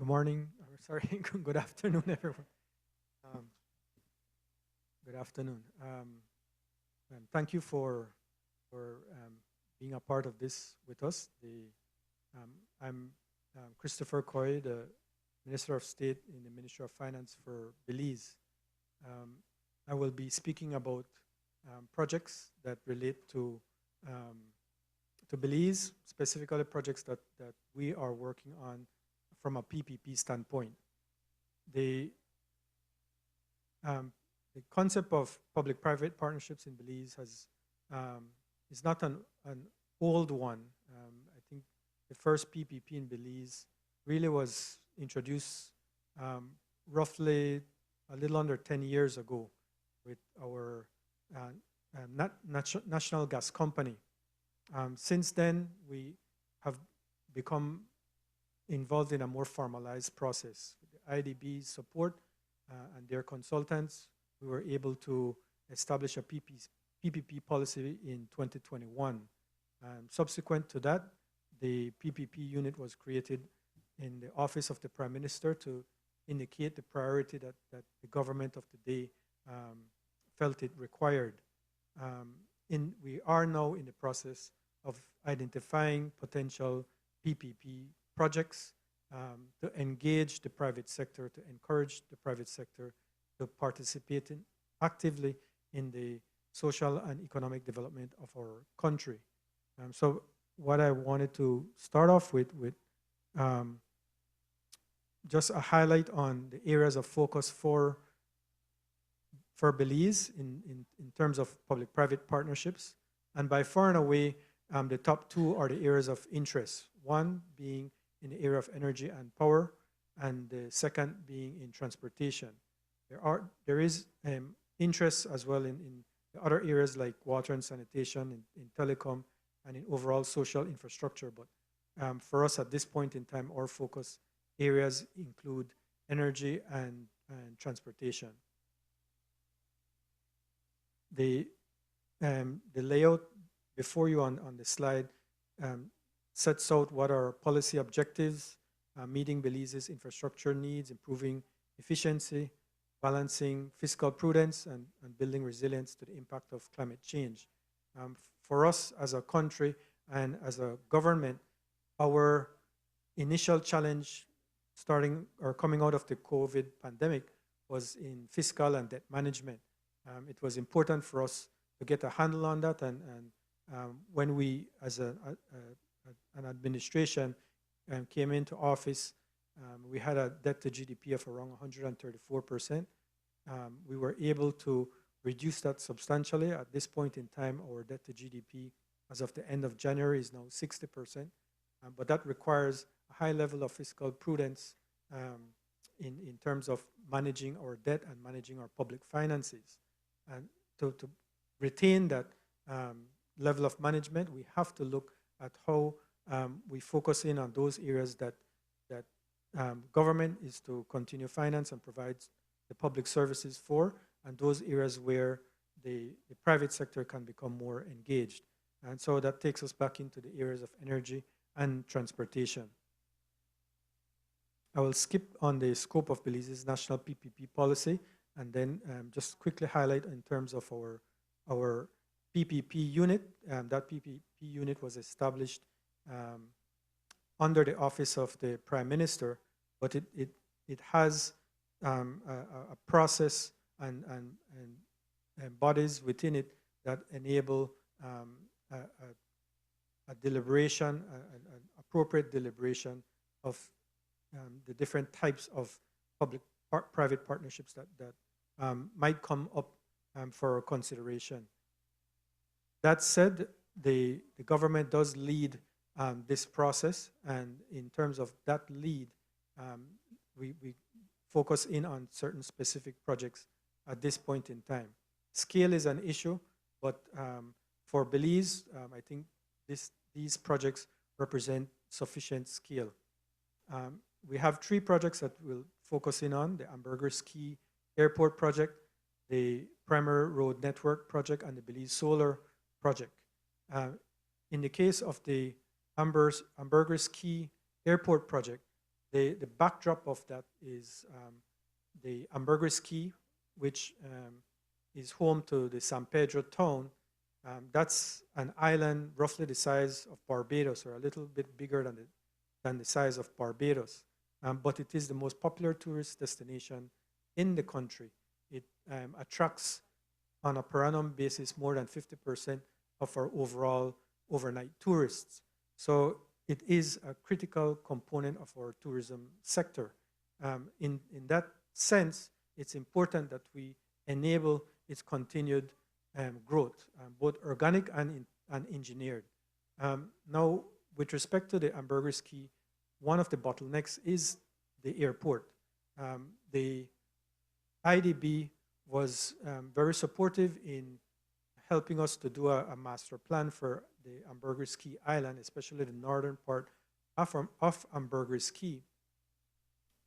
Good morning, or sorry, good afternoon, everyone. Um, Good afternoon. And thank you for being a part of this with us. Um, I'm Christopher Coy, the Minister of State in the Ministry of Finance for Belize. Um, I will be speaking about projects that relate um, to Belize, specifically projects that we are working on from a PPP standpoint. The um, the concept of public-private partnerships in Belize um, is not an old one. I think the first PPP in Belize really was introduced um, roughly a little under 10 years ago with our national gas company. Since then, we have become involved in a more formalized process. With the IDB's support and their consultants, we were able to establish a PPP policy in 2021. Subsequent to that, the PPP unit was created in the Office of the Prime Minister to indicate the priority that the government of the day felt it required. We are now in the process of identifying potential PPP projects to engage the private sector, to encourage the private sector to participate actively in the social and economic development of our country. So what I wanted to start off with um, just a highlight on the areas of focus for Belize in terms of public-private partnerships. And by far and away, the top two are the areas of interest. One being in the area of energy and power, and the second being in transportation. There is interest as well in the other areas like water and sanitation, in telecom, and in overall social infrastructure. But for us at this point in time, our focus areas include energy and transportation. The layout before you on the slide sets out what are policy objectives, meeting Belize's infrastructure needs, improving efficiency, balancing fiscal prudence, and building resilience to the impact of climate change. For us as a country and as a government, our initial challenge starting or coming out of the COVID pandemic was in fiscal and debt management. It was important for us to get a handle on that, and when we, as an administration, came into office, we had a debt to GDP of around 134%. We were able to reduce that substantially. At this point in time, our debt to GDP as of the end of January is now 60%, but that requires a high level of fiscal prudence in terms of managing our debt and managing our public finances. And to retain that level of management, we have to look at how we focus in on those areas that government is to continue finance and provide the public services for, and those areas where the private sector can become more engaged. And so that takes us back into the areas of energy and transportation. I will skip on the scope of Belize's national PPP policy, and then just quickly highlight in terms of our PPP unit. That PPP unit was established under the office of the Prime Minister, but it has a process and bodies within it that enable a deliberation, an appropriate deliberation of the different types of public-private partnerships that might come up for consideration. That said, the government does lead this process, and in terms of that lead, we focus in on certain specific projects at this point in time. Scale is an issue, but for Belize, I think these projects represent sufficient scale. We have three projects that we'll focus in on: the Ambergris Key Airport project, the Primary Road Network project, and the Belize Solar project. In the case of the Ambergris Key Airport project, The backdrop of that is the Ambergris Key, which is home to the San Pedro town. That's an island roughly the size of Barbados, or a little bit bigger than the size of Barbados. But it is the most popular tourist destination in the country. It attracts, on a per annum basis, more than 50% of our overall overnight tourists. So it is a critical component of our tourism sector. In that sense, it's important that we enable its continued growth, both organic and engineered. Now, with respect to the Ambergris Key, one of the bottlenecks is the airport. The IDB was very supportive in helping us to do a master plan for the Ambergris Key Island, especially the northern part of Ambergris Key.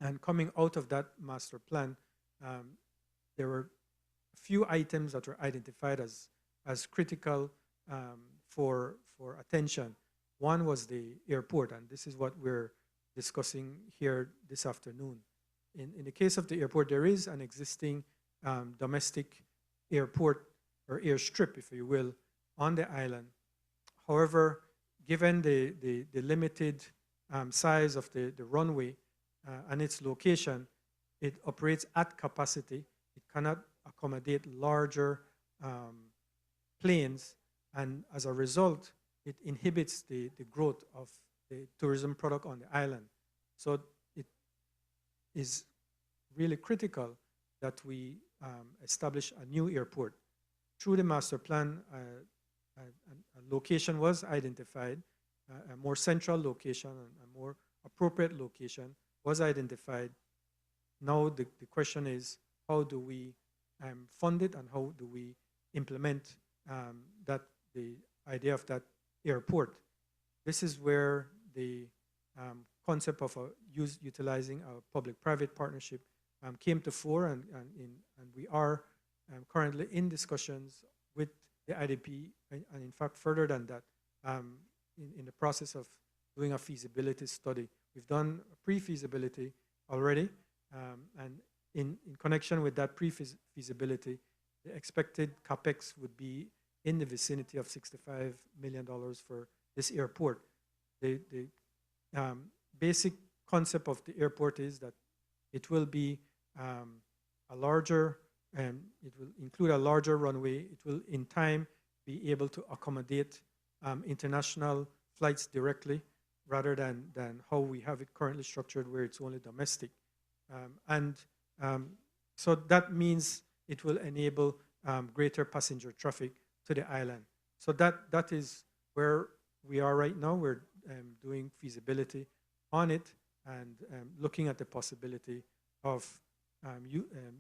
And coming out of that master plan, there were a few items that were identified as critical for attention. One was the airport, and this is what we're discussing here this afternoon. In the case of the airport, there is an existing domestic airport or airstrip, if you will, on the island. However, given the limited size of the runway and its location, it operates at capacity. It cannot accommodate larger planes, and as a result, it inhibits the growth of the tourism product on the island. So it is really critical that we establish a new airport. Through the master plan, a location was identified, a more central location, a more appropriate location was identified. Now the question is, how do we fund it, and how do we implement the idea of that airport? This is where the concept of utilizing a public-private partnership came to fore, and we are currently in discussions with the IDP, and in fact further than that, in the process of doing a feasibility study. We've done a pre-feasibility already, and in connection with that pre-feasibility, the expected capex would be in the vicinity of $65 million for this airport. The basic concept of the airport is that it will be a larger, it will include a larger runway. It will, in time, be able to accommodate international flights directly, rather than how we have it currently structured, where it's only domestic. So that means it will enable greater passenger traffic to the island. So that is where we are right now. We're doing feasibility on it, and looking at the possibility of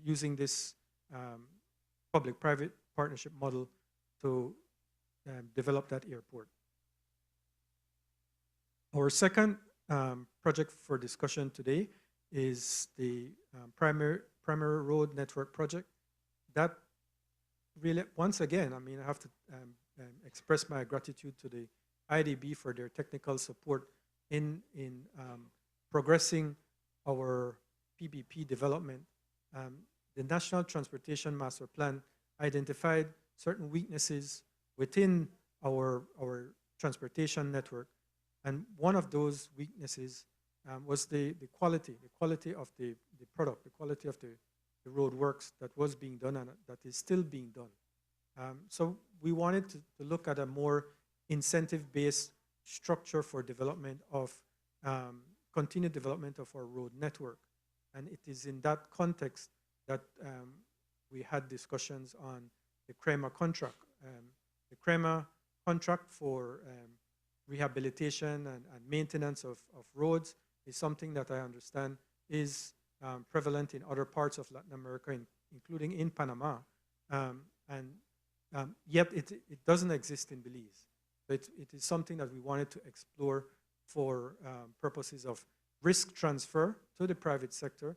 using this public-private partnership model to develop that airport. Our second project for discussion today is the primary road network project. That really, once again, I mean, I have to express my gratitude to the IDB for their technical support in progressing our PPP development. The National Transportation Master Plan identified certain weaknesses within our transportation network, and one of those weaknesses was the quality of the product, the quality of the road works that was being done and that is still being done. So we wanted to look at a more incentive-based structure for development of continued development of our road network. And it is in that context that we had discussions on the CREMA contract. The CREMA contract for rehabilitation and maintenance of roads is something that I understand is prevalent in other parts of Latin America, including in Panama. Yet it doesn't exist in Belize. But it is something that we wanted to explore for purposes of risk transfer to the private sector,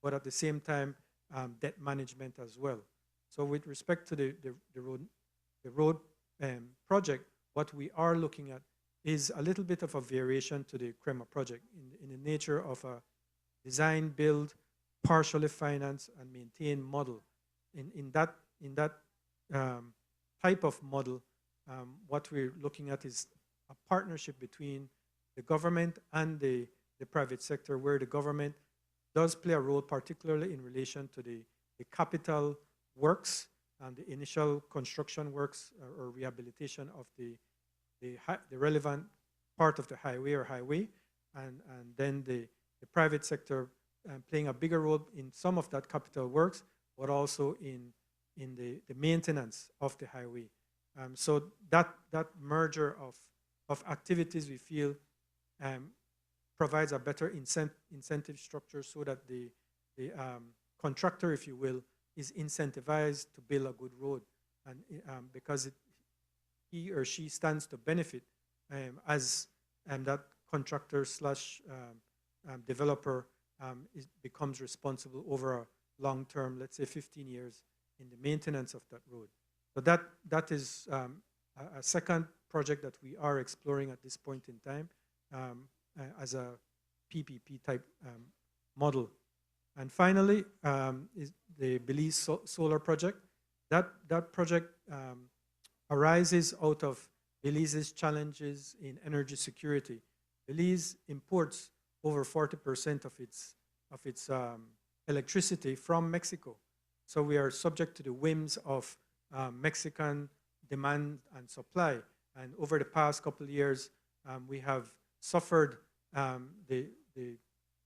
but at the same time, debt management as well. So with respect to the road project, what we are looking at is a little bit of a variation to the CREMA project in the nature of a design, build, partially finance, and maintain model. In that type of model, what we're looking at is a partnership between the government and the private sector, where the government does play a role, particularly in relation to the capital works and the initial construction works or rehabilitation of the relevant part of the highway, and then the private sector playing a bigger role in some of that capital works, but also in the maintenance of the highway. So that merger of activities, we feel, provides a better incentive structure so that the contractor, if you will, is incentivized to build a good road, and because he or she stands to benefit as that contractor slash developer becomes responsible over a long term, let's say 15 years, in the maintenance of that road. So that is a second project that we are exploring at this point in time as a PPP type model. And finally, is the Belize solar project. That project arises out of Belize's challenges in energy security. Belize imports over 40% of its electricity from Mexico. So we are subject to the whims of Mexican demand and supply. And over the past couple of years, we have suffered the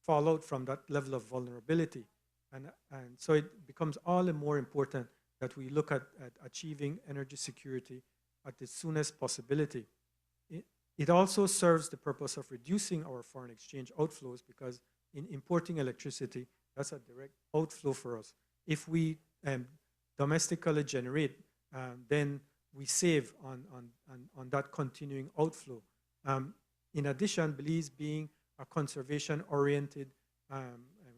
fallout from that level of vulnerability. And so it becomes all the more important that we look at achieving energy security at the soonest possibility. It also serves the purpose of reducing our foreign exchange outflows, because in importing electricity, that's a direct outflow for us. If we domestically generate, then we save on that continuing outflow. In addition, Belize being a conservation-oriented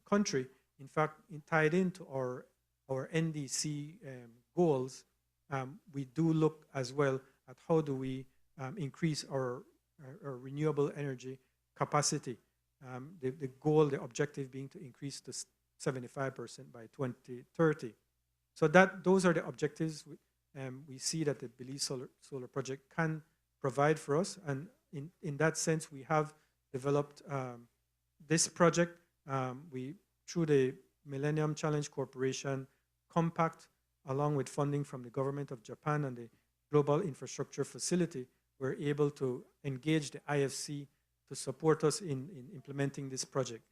country, in fact, tied into our NDC goals, we do look as well at how do we increase our renewable energy capacity. The goal, the objective being to increase to 75% by 2030. So those are the objectives we see that the Belize Solar Project can provide for us. And in that sense, we have developed this project. Through the Millennium Challenge Corporation Compact, along with funding from the government of Japan and the Global Infrastructure Facility, we're able to engage the IFC to support us in implementing this project.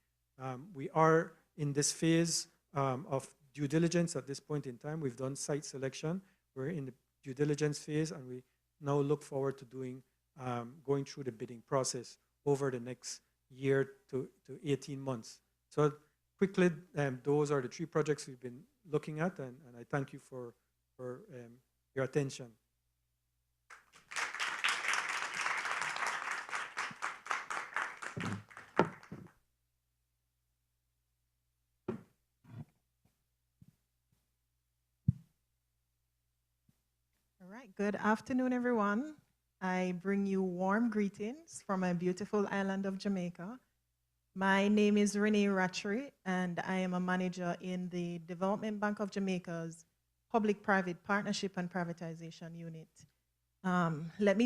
We are in this phase of due diligence at this point in time. We've done site selection. We're in the due diligence phase, and we now look forward to going through the bidding process over the next year to 18 months. So quickly, those are the three projects we've been looking at, and I thank you for your attention. All right, good afternoon, everyone. I bring you warm greetings from a beautiful island of Jamaica. My name is Renee Ratchery, and I am a manager in the Development Bank of Jamaica's Public-Private Partnership and Privatization Unit. Let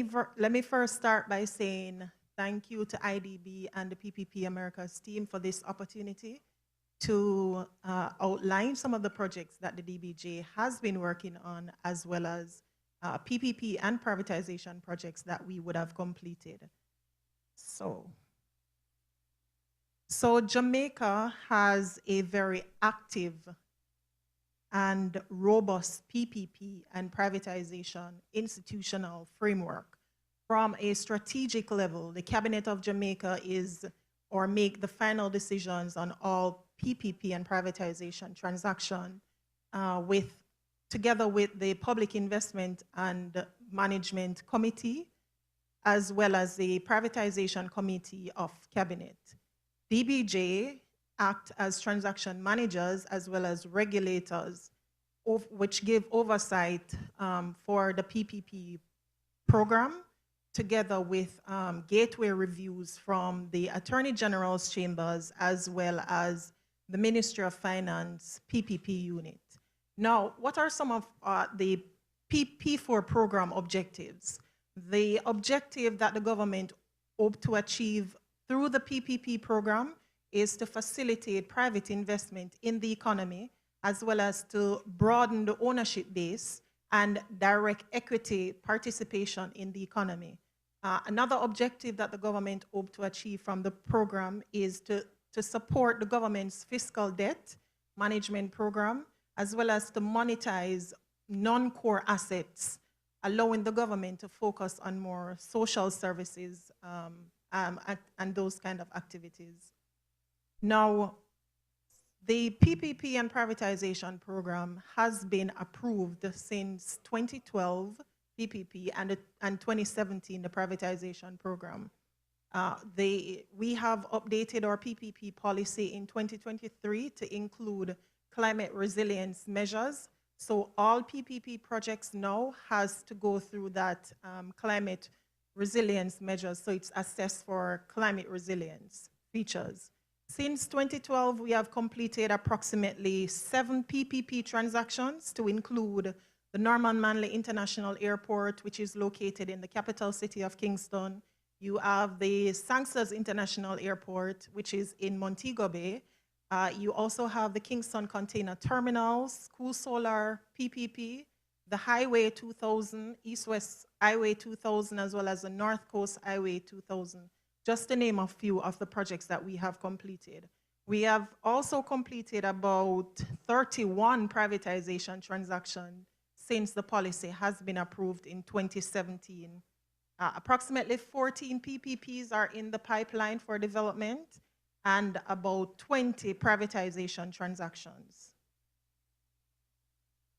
me first start by saying thank you to IDB and the PPP Americas team for this opportunity to outline some of the projects that the DBJ has been working on, as well as PPP and privatization projects that we would have completed. So Jamaica has a very active and robust PPP and privatization institutional framework. From a strategic level, the Cabinet of Jamaica make the final decisions on all PPP and privatization transactions together with the Public Investment and Management Committee, as well as the Privatization Committee of Cabinet. DBJ act as transaction managers as well as regulators, which give oversight for the PPP program together with gateway reviews from the Attorney General's chambers as well as the Ministry of Finance PPP unit. Now, what are some of the P4 program objectives? The objective that the government hope to achieve through the PPP program is to facilitate private investment in the economy, as well as to broaden the ownership base and direct equity participation in the economy. Another objective that the government hope to achieve from the program is to support the government's fiscal debt management program, as well as to monetize non-core assets, allowing the government to focus on more social services and those kind of activities. Now, the PPP and privatization program has been approved since 2012, PPP, and 2017, the privatization program. We have updated our PPP policy in 2023 to include climate resilience measures. So all PPP projects now has to go through that climate resilience measures, so it's assessed for climate resilience features. Since 2012, we have completed approximately 7 PPP transactions to include the Norman Manley International Airport, which is located in the capital city of Kingston. You have the Sangsters International Airport, which is in Montego Bay. You also have the Kingston Container Terminals, Cool Solar PPP, the Highway 2000, East-West Highway 2000, as well as the North Coast Highway 2000, just to name a few of the projects that we have completed. We have also completed about 31 privatization transactions since the policy has been approved in 2017. Approximately 14 PPPs are in the pipeline for development and about 20 privatization transactions.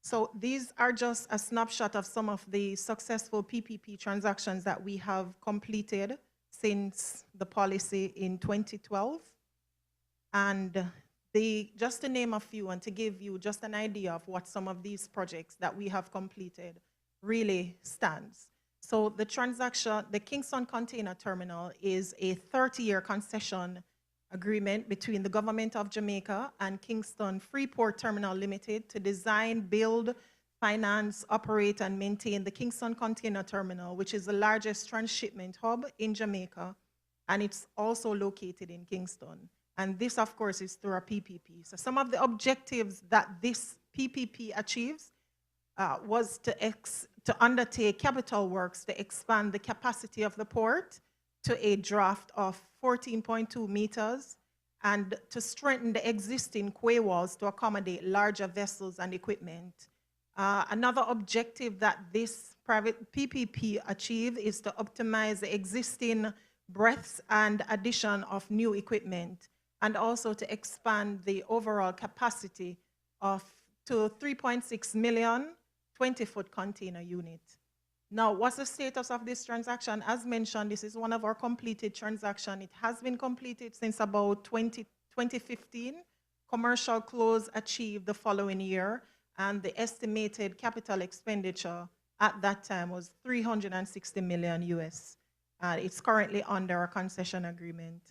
So these are just a snapshot of some of the successful PPP transactions that we have completed since the policy in 2012. And just to name a few and to give you just an idea of what some of these projects that we have completed really stands. So the transaction, the Kingston Container Terminal is a 30-year concession agreement between the government of Jamaica and Kingston Freeport Terminal Limited to design, build, finance, operate, and maintain the Kingston Container Terminal, which is the largest transshipment hub in Jamaica, and it's also located in Kingston. And this, of course, is through a PPP. So some of the objectives that this PPP achieves was to undertake capital works to expand the capacity of the port to a draft of 14.2 meters and to strengthen the existing quay walls to accommodate larger vessels and equipment. Another objective that this private PPP achieved is to optimize the existing breadths and addition of new equipment, and also to expand the overall capacity to 3.6 million 20-foot container unit. Now, what's the status of this transaction? As mentioned, this is one of our completed transactions. It has been completed since about 2015. Commercial close achieved the following year, and the estimated capital expenditure at that time was $360 million US. It's currently under a concession agreement.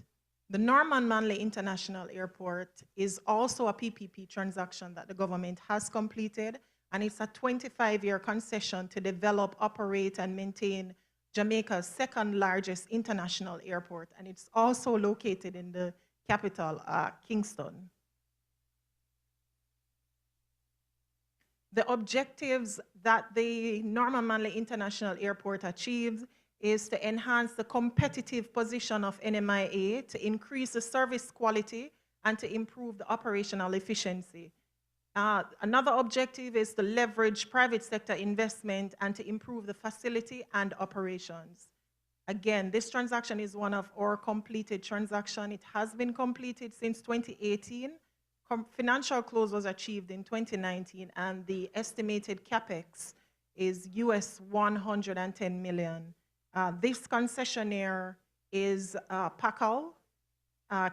The Norman Manley International Airport is also a PPP transaction that the government has completed, and it's a 25-year concession to develop, operate, and maintain Jamaica's second largest international airport, and it's also located in the capital, Kingston. The objectives that the Norman Manley International Airport achieves is to enhance the competitive position of NMIA, to increase the service quality, and to improve the operational efficiency. Another objective is to leverage private sector investment and to improve the facility and operations. Again, this transaction is one of our completed transactions. It has been completed since 2018. Financial close was achieved in 2019, and the estimated capex is US 110 million. This concessionaire is PACAL,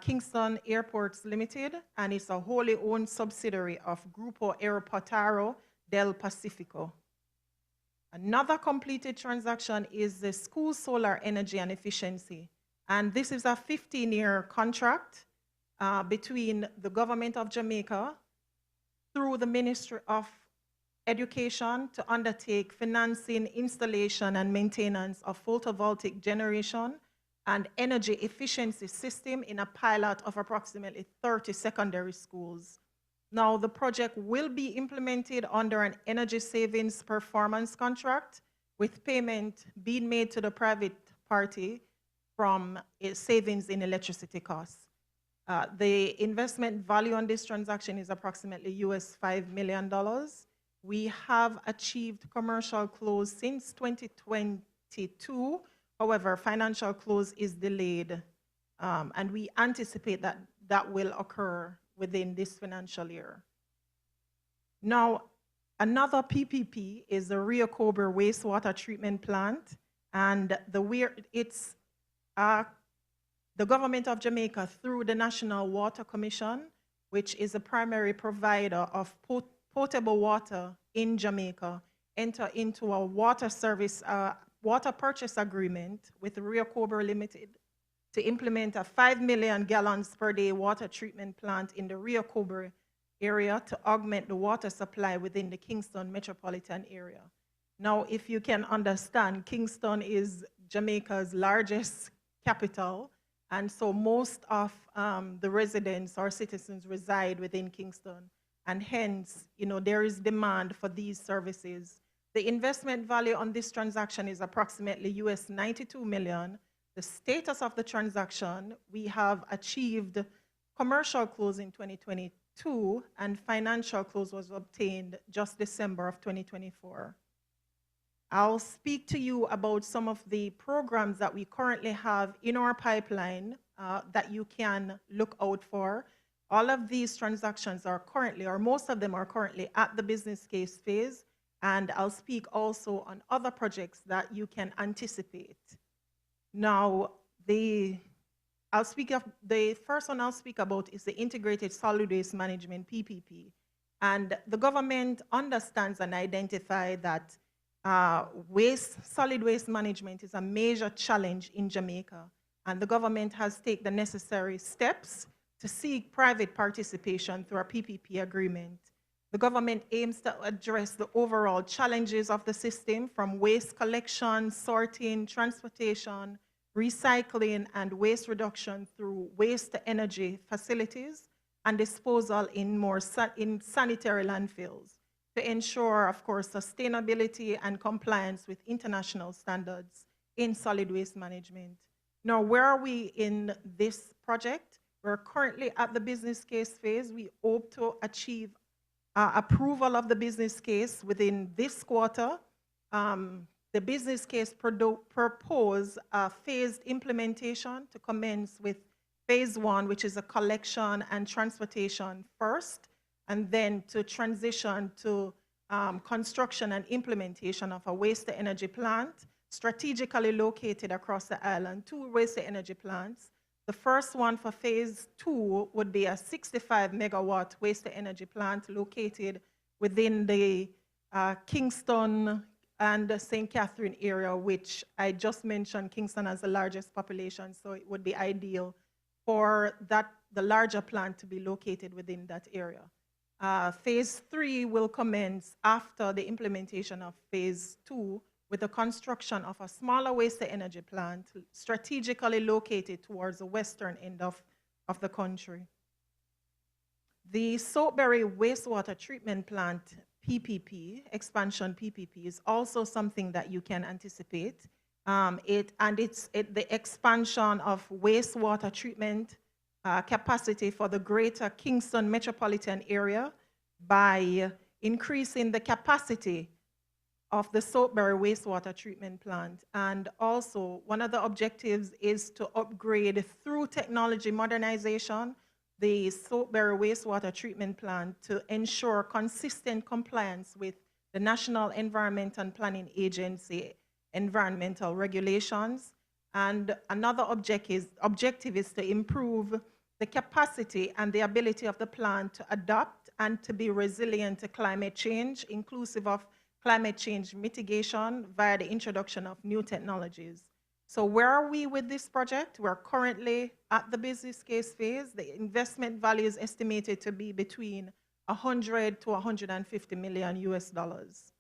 Kingston Airports Limited, and it's a wholly owned subsidiary of Grupo Aeroportuario del Pacífico. Another completed transaction is the school solar energy and efficiency. And this is a 15-year contract between the government of Jamaica through the Ministry of Education to undertake financing, installation, and maintenance of photovoltaic generation and energy efficiency system in a pilot of approximately 30 secondary schools. Now, the project will be implemented under an energy savings performance contract with payment being made to the private party from savings in electricity costs. The investment value on this transaction is approximately US $5 million. We have achieved commercial close since 2022. However, financial close is delayed, and we anticipate that that will occur within this financial year. Now, another PPP is the Rio Cobre wastewater treatment plant, and it's the government of Jamaica through the National Water Commission, which is a primary provider of potable water in Jamaica, enter into a water purchase agreement with Rio Cobre Limited to implement a 5 million gallons per day water treatment plant in the Rio Cobre area to augment the water supply within the Kingston metropolitan area. Now, if you can understand, Kingston is Jamaica's largest capital, and so most of the residents or citizens reside within Kingston, and hence, there is demand for these services. The investment value on this transaction is approximately US $92 million. The status of the transaction, we have achieved commercial close in 2022, and financial close was obtained just December of 2024. I'll speak to you about some of the programs that we currently have in our pipeline that you can look out for. All of these transactions are currently, or most of them are currently, at the business case phase, and I'll speak also on other projects that you can anticipate. Now, the first one I'll speak about is the Integrated Solid Waste Management, PPP. And the government understands and identifies that solid waste management is a major challenge in Jamaica. And the government has taken the necessary steps to seek private participation through a PPP agreement. The government aims to address the overall challenges of the system, from waste collection, sorting, transportation, recycling, and waste reduction through waste-to-energy facilities and disposal in sanitary landfills to ensure, of course, sustainability and compliance with international standards in solid waste management. Now, where are we in this project? We're currently at the business case phase. We hope to achieve approval of the business case within this quarter. The business case propose a phased implementation to commence with phase one, which is a collection and transportation first, and then to transition to construction and implementation of a waste-to-energy plant strategically located across the island, 2 waste-to-energy plants. The first one for phase 2 would be a 65 megawatt waste-to-energy plant located within the Kingston and St. Catherine area, which I just mentioned. Kingston has the largest population, so it would be ideal for the larger plant to be located within that area. Phase 3 will commence after the implementation of phase 2 with the construction of a smaller waste-to-energy plant strategically located towards the western end of the country. The Soapberry wastewater treatment plant PPP, expansion PPP, is also something that you can anticipate. The expansion of wastewater treatment capacity for the greater Kingston metropolitan area by increasing the capacity of the Soapberry wastewater treatment plant. And also, one of the objectives is to upgrade through technology modernization the Soapberry wastewater treatment plant to ensure consistent compliance with the National Environment and Planning Agency environmental regulations. And another objective is to improve the capacity and the ability of the plant to adapt and to be resilient to climate change, inclusive of climate change mitigation via the introduction of new technologies. So where are we with this project? We're currently at the business case phase. The investment value is estimated to be between 100 to 150 million US dollars.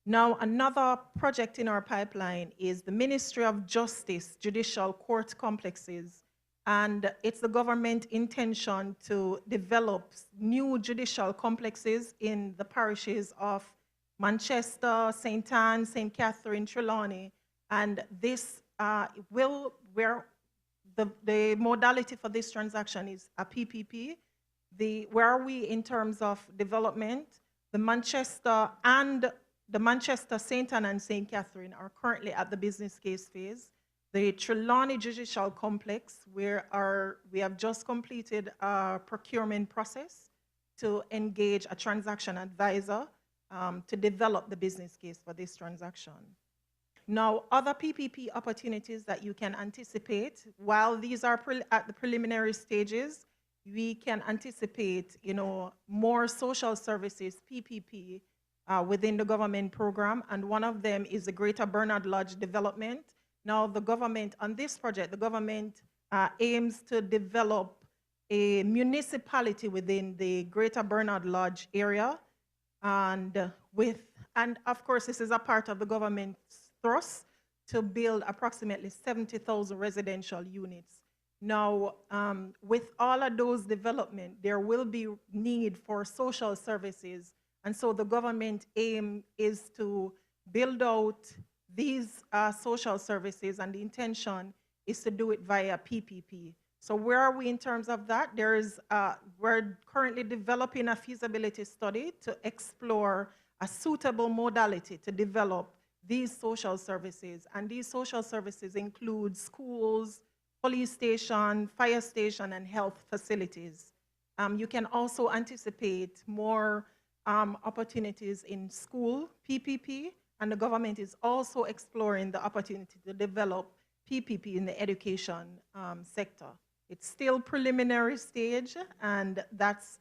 Now, another project in our pipeline is the Ministry of Justice Judicial Court Complexes, and it's the government intention to develop new judicial complexes in the parishes of Manchester, St. Anne, St. Catherine, Trelawney, and this where the modality for this transaction is a PPP. Where are we in terms of development? The Manchester, St. Anne, and St. Catherine are currently at the business case phase. The Trelawney Judicial Complex, we have just completed a procurement process to engage a transaction advisor to develop the business case for this transaction. Now, other PPP opportunities that you can anticipate, while these are at the preliminary stages, we can anticipate, more social services, PPP, within the government program, and one of them is the Greater Bernard Lodge development. Now, the government, on this project, the government aims to develop a municipality within the Greater Bernard Lodge area, and of course, this is a part of the government's thrust to build approximately 70,000 residential units. Now, with all of those development, there will be need for social services, and so the government aim is to build out these social services, and the intention is to do it via PPP. So where are we in terms of that? We're currently developing a feasibility study to explore a suitable modality to develop these social services. And these social services include schools, police station, fire station, and health facilities. You can also anticipate more opportunities in school PPP, and the government is also exploring the opportunity to develop PPP in the education sector. It's still preliminary stage, and that's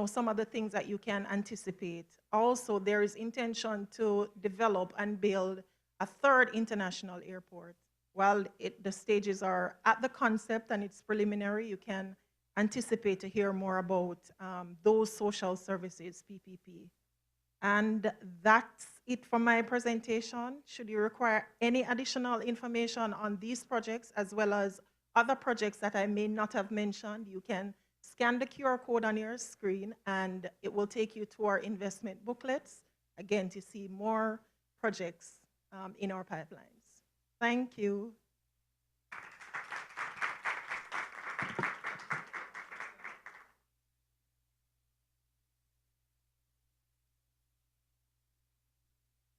some of the things that you can anticipate. Also, there is intention to develop and build a third international airport. While the stages are at the concept and it's preliminary, you can anticipate to hear more about those social services, PPP. And that's it for my presentation. Should you require any additional information on these projects, as well as other projects that I may not have mentioned, you can scan the QR code on your screen, and it will take you to our investment booklets, again, to see more projects in our pipelines. Thank you.